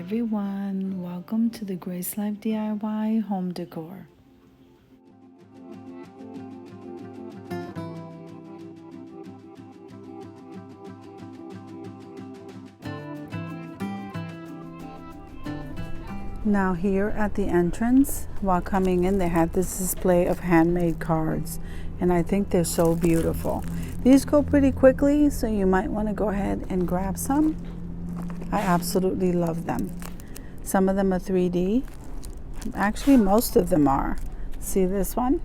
everyone, welcome to the Grace Life DIY home decor. Now here at the entrance, while coming in, they had this display of handmade cards, and I think they're so beautiful. These go pretty quickly, so you might want to go ahead and grab some. I absolutely love them. Some of them are 3D. Actually, most of them are. See this one?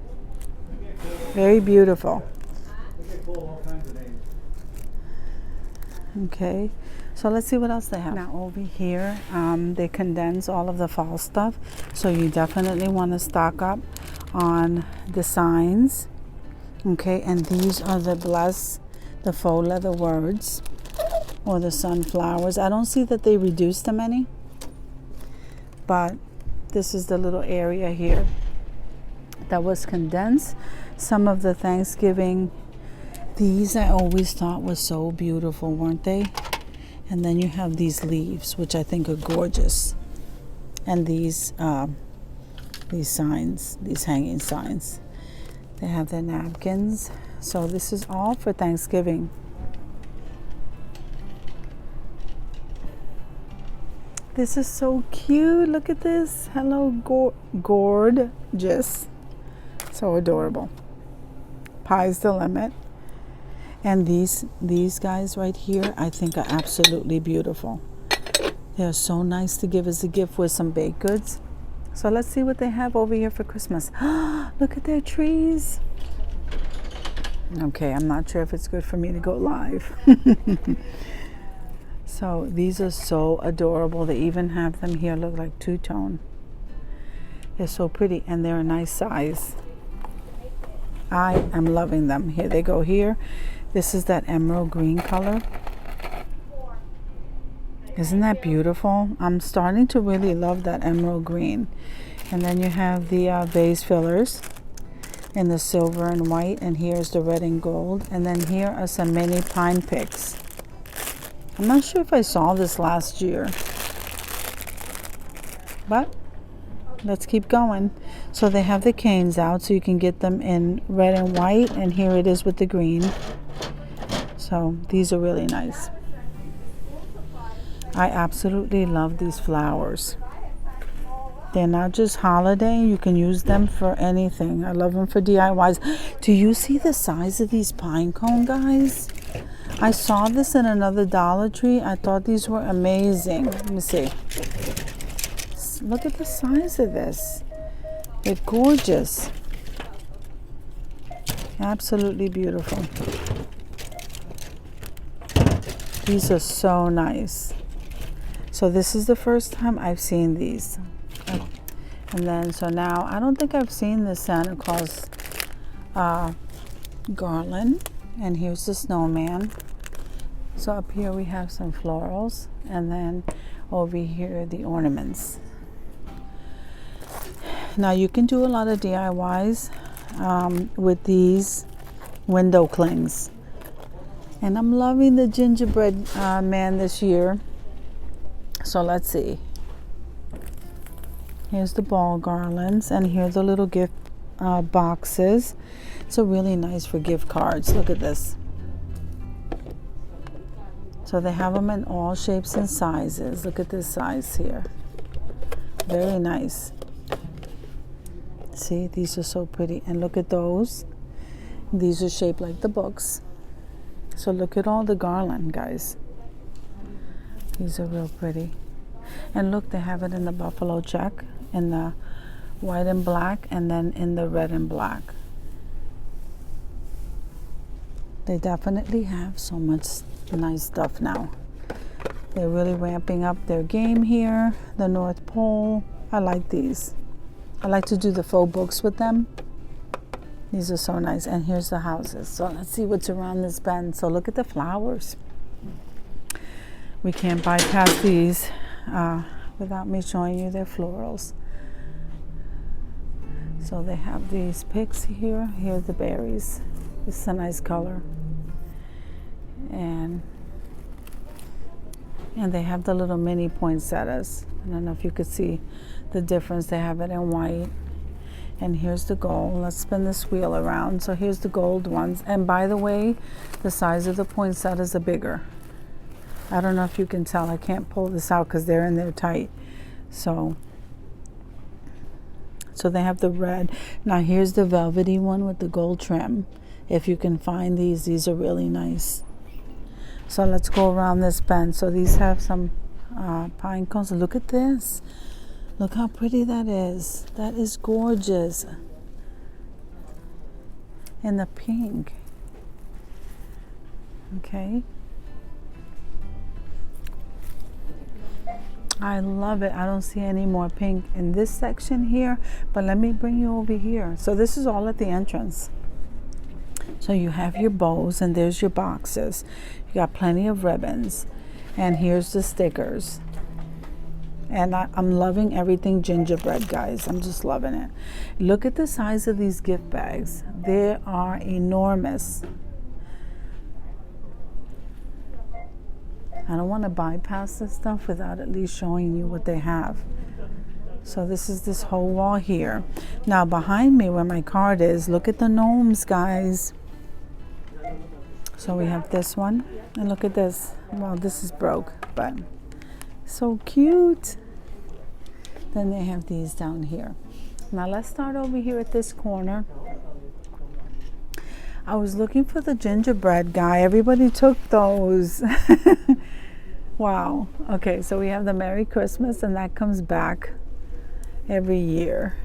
Very beautiful. Okay, so let's see what else they have. Now over here, they condense all of the fall stuff. So you definitely want to stock up on the signs. Okay, and these are the the faux leather words, or the sunflowers. I don't see that they reduced them any, but this is the little area here that was condensed. Some of the Thanksgiving, these I always thought was so beautiful, weren't they? And then you have these leaves, which I think are gorgeous, and these signs, these hanging signs. They have their napkins. So this is all for Thanksgiving. This is so cute. Look at this. Hello, gorgeous. So adorable. Pie's the limit. And these guys right here, I think are absolutely beautiful. They're so nice to give as a gift with some baked goods. So let's see what they have over here for Christmas. Look at their trees. Okay, I'm not sure if it's good for me to go live. So these are so adorable. They even have them here, look like two-tone. They're so pretty, and they're a nice size. I am loving them. Here they go here. This is that emerald green color. Isn't that beautiful? I'm starting to really love that emerald green. And then you have the vase fillers in the silver and white, and here's the red and gold. And then here are some mini pine picks. I'm not sure if I saw this last year, but let's keep going. So they have the canes out, so you can get them in red and white, and here it is with the green. So these are really nice. I absolutely love these flowers. They're not just holiday. You can use them for anything. I love them for DIYs. Do you see the size of these pine cone, guys? I saw this in another Dollar Tree. I thought these were amazing. Let me see. Look at the size of this. They're gorgeous. Absolutely beautiful. These are so nice. So this is the first time I've seen these. And then, so now, I don't think I've seen the Santa Claus garland. And here's the snowman. So up here we have some florals. And then over here, the ornaments. Now you can do a lot of DIYs with these window clings. And I'm loving the gingerbread man this year. So let's see. Here's the ball garlands, and here are the little gift boxes. So really nice for gift cards. Look at this. So they have them in all shapes and sizes. Look at this size here. Very nice. See, these are so pretty. And look at those. These are shaped like the books. So look at all the garland, guys. These are real pretty. And look, they have it in the buffalo check, in the white and black, and then in the red and black. They definitely have so much nice stuff now. They're really ramping up their game here. The North Pole. I like these. I like to do the faux books with them. These are so nice. And here's the houses. So let's see what's around this bend. So look at the flowers. We can't bypass these without me showing you their florals. So they have these picks here. Here are the berries. It's a nice color. And And they have the little mini poinsettias. I don't know if you could see the difference. They have it in white. And here's the gold. Let's spin this wheel around. So here's the gold ones. And by the way, the size of the poinsettias are bigger. I don't know if you can tell. I can't pull this out because they're in there tight. So they have the red. Now here's the velvety one with the gold trim. If you can find these are really nice. So let's go around this bend. So these have some pine cones. Look at this. Look how pretty that is. That is gorgeous. And the pink. Okay. I love it. I don't see any more pink in this section here, but let me bring you over here. So this is all at the entrance. So you have your bows and there's your boxes. You got plenty of ribbons. And here's the stickers. And I'm loving everything gingerbread, guys. I'm just loving it. Look at the size of these gift bags. They are enormous. I don't want to bypass this stuff without at least showing you what they have. So this is this whole wall here. Now behind me where my card is, look at the gnomes, guys. So we have this one. And look at this. Well, this is broke, but so cute. Then they have these down here. Now let's start over here at this corner. I was looking for the gingerbread guy. Everybody took those. Wow. Okay, so we have the Merry Christmas, and that comes back every year.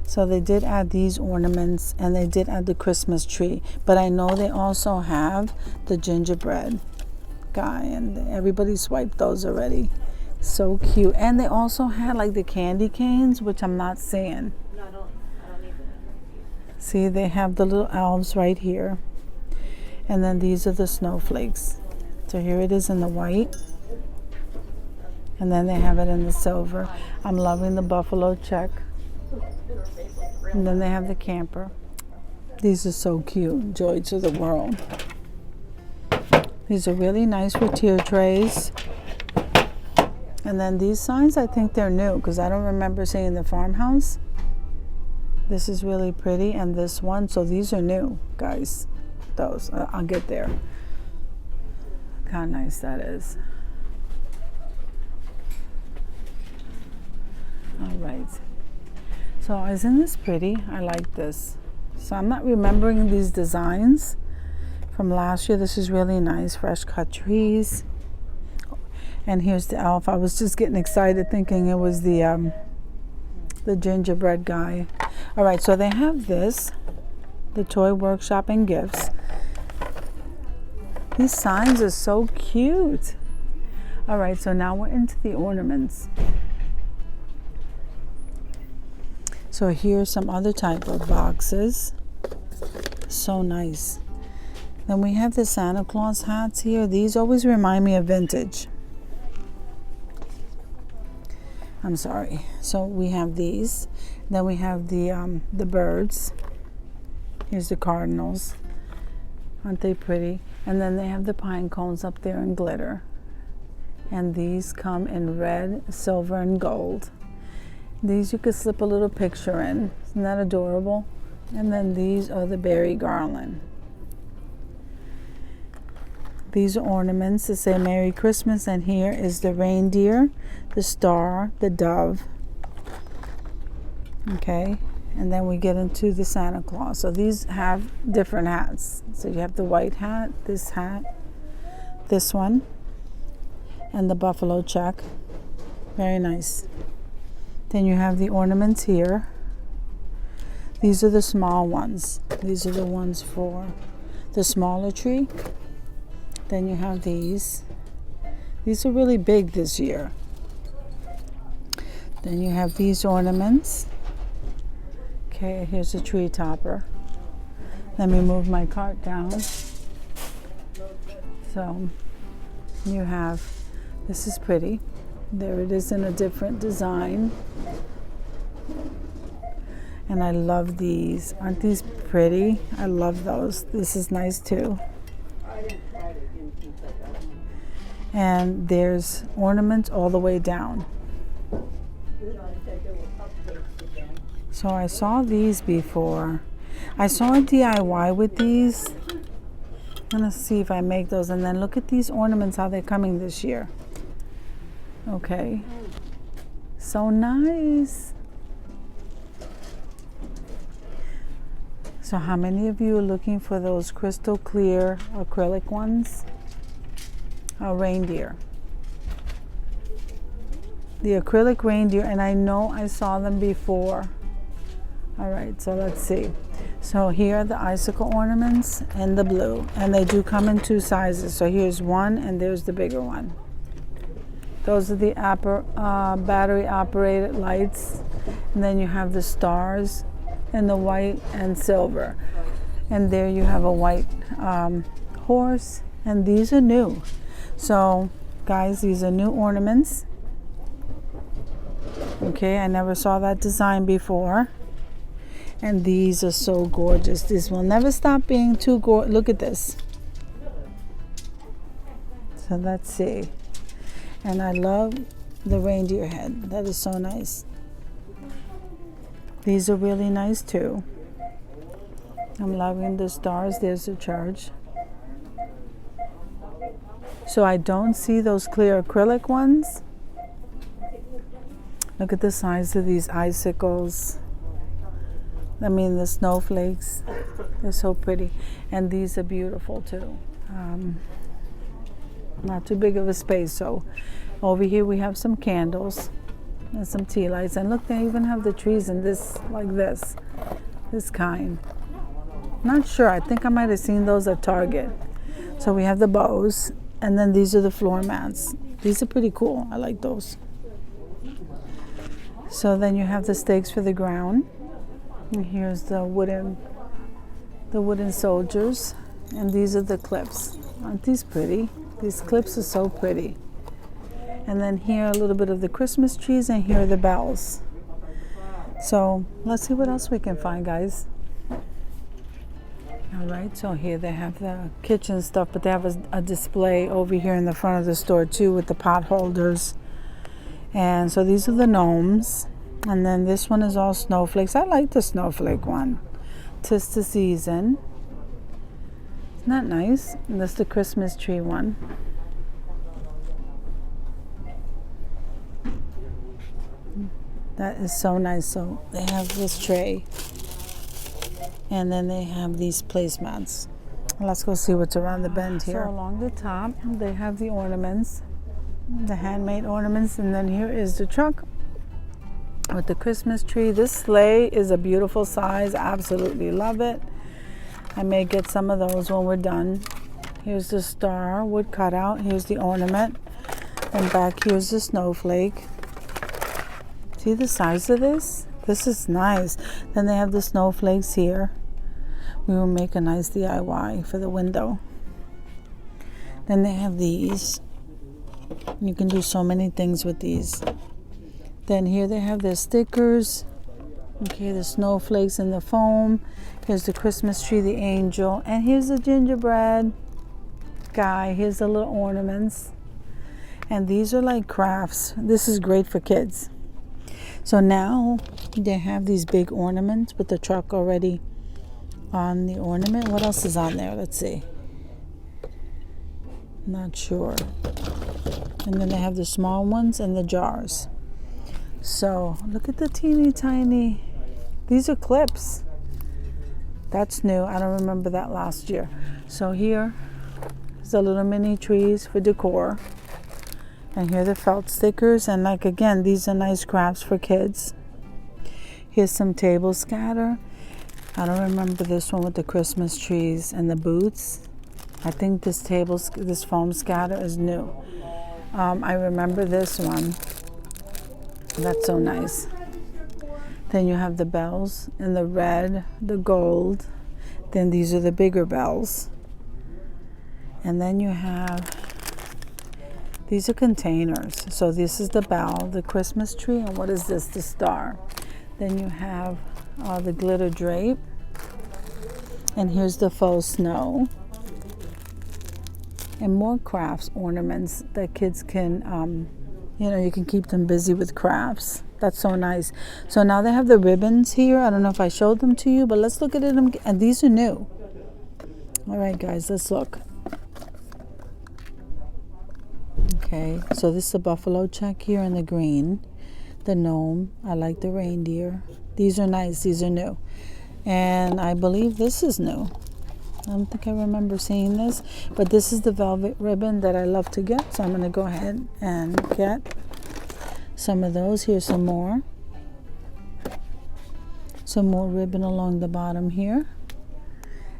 So they did add these ornaments, and they did add the Christmas tree. But I know they also have the gingerbread guy, and everybody swiped those already. So cute. And they also had like the candy canes, which I'm not seeing. No, I don't need that. See, they have the little elves right here. And then these are the snowflakes. So here it is in the white. And then they have it in the silver. I'm loving the buffalo check. And then they have the camper. These are so cute. Joy to the world. These are really nice with tier trays. And then these signs, I think they're new because I don't remember seeing the farmhouse. This is really pretty, and this one. So these are new, guys. Those. I'll get there. Look how nice that is. All right. So isn't this pretty? I like this. So I'm not remembering these designs from last year. This is really nice. Fresh cut trees. And here's the elf. I was just getting excited thinking it was the gingerbread guy. All right, so they have this, the toy workshop and gifts. These signs are so cute. All right, so now we're into the ornaments. So here's some other type of boxes. So nice. Then we have the Santa Claus hats here. These always remind me of vintage. I'm sorry. So we have these. Then we have the birds. Here's the cardinals. Aren't they pretty? And then they have the pine cones up there in glitter. And these come in red, silver, and gold. These you could slip a little picture in. Isn't that adorable? And then these are the berry garland. These are ornaments that say Merry Christmas, and here is the reindeer, the star, the dove. Okay, and then we get into the Santa Claus. So these have different hats. So you have the white hat, this one, and the buffalo check. Very nice. Then you have the ornaments here. These are the small ones. These are the ones for the smaller tree. Then you have these. These are really big this year. Then you have these ornaments. Okay, here's a tree topper. Let me move my cart down. So you have, this is pretty. There it is in a different design. And I love these. Aren't these pretty? I love those. This is nice too. And there's ornaments all the way down. So I saw these before. I saw a DIY with these. I'm gonna see if I make those. And then look at these ornaments, how they're coming this year. Okay. So nice. So how many of you are looking for those crystal clear acrylic ones? A reindeer. The acrylic reindeer, and I know I saw them before. All right, so let's see. So here are the icicle ornaments in the blue, and they do come in 2 sizes. So here's one, and there's the bigger one. Those are the battery operated lights. And then you have the stars in the white and silver. And there you have a white horse, and these are new. So guys, these are new ornaments. Okay, I never saw that design before. And these are so gorgeous. This will never stop being too gorgeous. Look at this. So let's see. And I love the reindeer head. That is so nice. These are really nice too. I'm loving the stars. There's the charge. So I don't see those clear acrylic ones. Look at the size of these icicles. I mean, the snowflakes. They're so pretty. And these are beautiful too. Not too big of a space. So over here we have some candles and some tea lights. And look, they even have the trees in this, like this kind. Not sure. I think I might have seen those at Target. So we have the bows. And then these are the floor mats. These are pretty cool. I like those. So then you have the stakes for the ground. And here's the wooden soldiers. And these are the clips. Aren't these pretty? These clips are so pretty. And then here a little bit of the Christmas trees, and here are the bells. So let's see what else we can find, guys. All right, so here they have the kitchen stuff, but they have a display over here in the front of the store too with the pot holders. And so these are the gnomes. And then this one is all snowflakes. I like the snowflake one. 'Tis the season. Isn't that nice? And that's the Christmas tree one. That is so nice. So they have this tray. And then they have these placemats. Let's go see what's around the bend here. So along the top, they have the ornaments, the handmade ornaments. And then here is the truck with the Christmas tree. This sleigh is a beautiful size. Absolutely love it. I may get some of those when we're done. Here's the star wood cutout. Here's the ornament. And back here's the snowflake. See the size of this? This is nice. Then they have the snowflakes here. We will make a nice DIY for the window. Then they have these. You can do so many things with these. Then here they have their stickers. Okay, the snowflakes and the foam. Here's the Christmas tree, the angel. And here's the gingerbread guy. Here's the little ornaments. And these are like crafts. This is great for kids. So now they have these big ornaments with the truck already on the ornament. What else is on there? Let's see. Not sure. And then they have the small ones and the jars. So look at the teeny tiny. These are clips. That's new. I don't remember that last year. So here is the little mini trees for decor. And here are the felt stickers. And like again, these are nice crafts for kids. Here's some table scatter. I don't remember this one with the Christmas trees and the boots. I think this foam scatter is new. I remember this one. That's so nice. Then you have the bells in the red, the gold. Then these are the bigger bells. And then you have, these are containers. So this is the bell, the Christmas tree, and what is this? The star. Then you have the glitter drape. And here's the faux snow. And more crafts, ornaments that kids can, you know, you can keep them busy with crafts. That's so nice. So now they have the ribbons here. I don't know if I showed them to you, but let's look at them. And these are new. All right, guys, let's look. Okay, so this is a buffalo check here in the green. The gnome. I like the reindeer. These are nice. These are new. And I believe this is new. I don't think I remember seeing this, but this is the velvet ribbon that I love to get. So I'm going to go ahead and get some of those. Here's some more. Some more ribbon along the bottom here.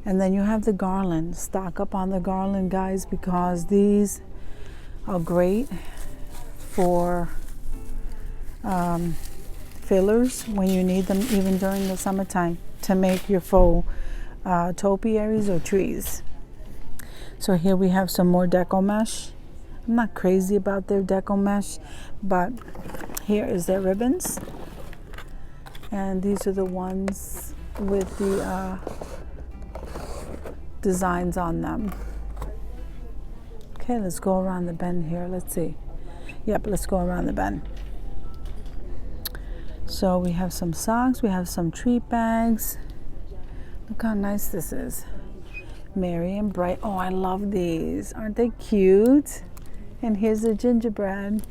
And then you have the garland. Stock up on the garland, guys, because these are great for fillers when you need them, even during the summertime, to make your faux topiaries or trees. So here we have some more deco mesh. I'm not crazy about their deco mesh, but here is their ribbons, and these are the ones with the designs on them. Okay, let's go around the bend here. Let's see. Yep, let's go around the bend. So we have some socks, we have some treat bags. Look how nice this is. Merry and bright. Oh, I love these. Aren't they cute? And here's the gingerbread.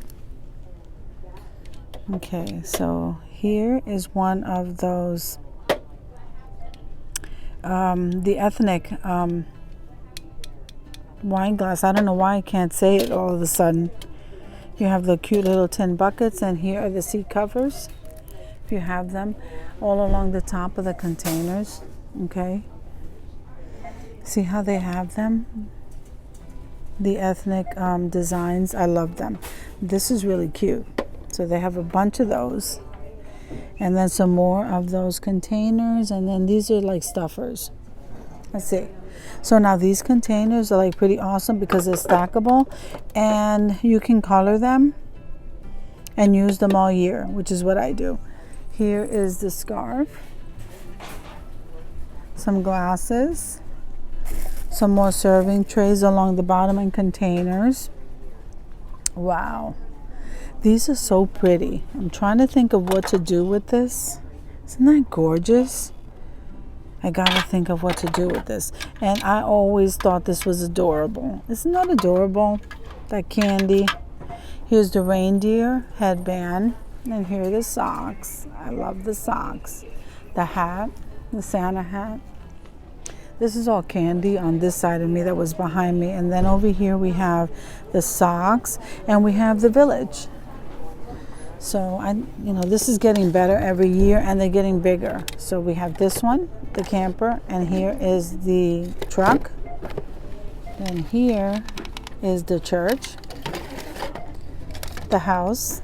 Okay, so here is one of those, the ethnic wine glass. I don't know why I can't say it all of a sudden. You have the cute little tin buckets, and here are the seat covers. If you have them all along the top of the containers. Okay, see how they have them, the ethnic designs. I love them. This is really cute. So they have a bunch of those, and then some more of those containers, and then these are like stuffers. Let's see. So now these containers are like pretty awesome because they're stackable, and you can color them and use them all year, which is what I do. Here is the scarf, some glasses, some more serving trays along the bottom, and containers. Wow, these are so pretty. I'm trying to think of what to do with this. Isn't that gorgeous? I gotta think of what to do with this. And I always thought this was adorable. Isn't that adorable? That candy. Here's the reindeer headband, and here are the socks. I love the socks. The hat, the Santa hat. This is all candy on this side of me that was behind me. And then over here we have the socks, and we have the village. So you know, this is getting better every year, and they're getting bigger. So we have this one, the camper, and here is the truck. And here is the church, the house.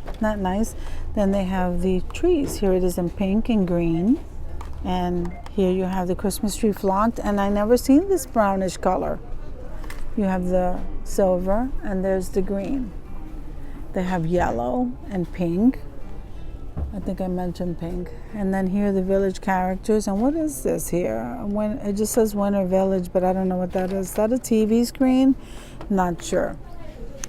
Isn't that nice? Then they have the trees. Here it is in pink and green. And here you have the Christmas tree flocked, and I never seen this brownish color. You have the silver, and there's the green. They have yellow and pink. I think I mentioned pink. And then here are the village characters. And what is this here? It just says Winter Village, but I don't know what that is. Is that a TV screen? Not sure.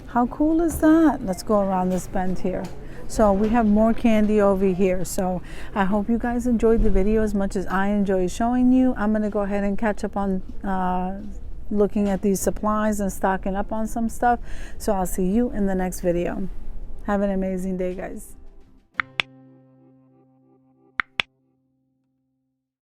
How cool is that? Let's go around this bend here. So we have more candy over here. So I hope you guys enjoyed the video as much as I enjoy showing you. I'm going to go ahead and catch up on looking at these supplies and stocking up on some stuff. So I'll see you in the next video. Have an amazing day, guys.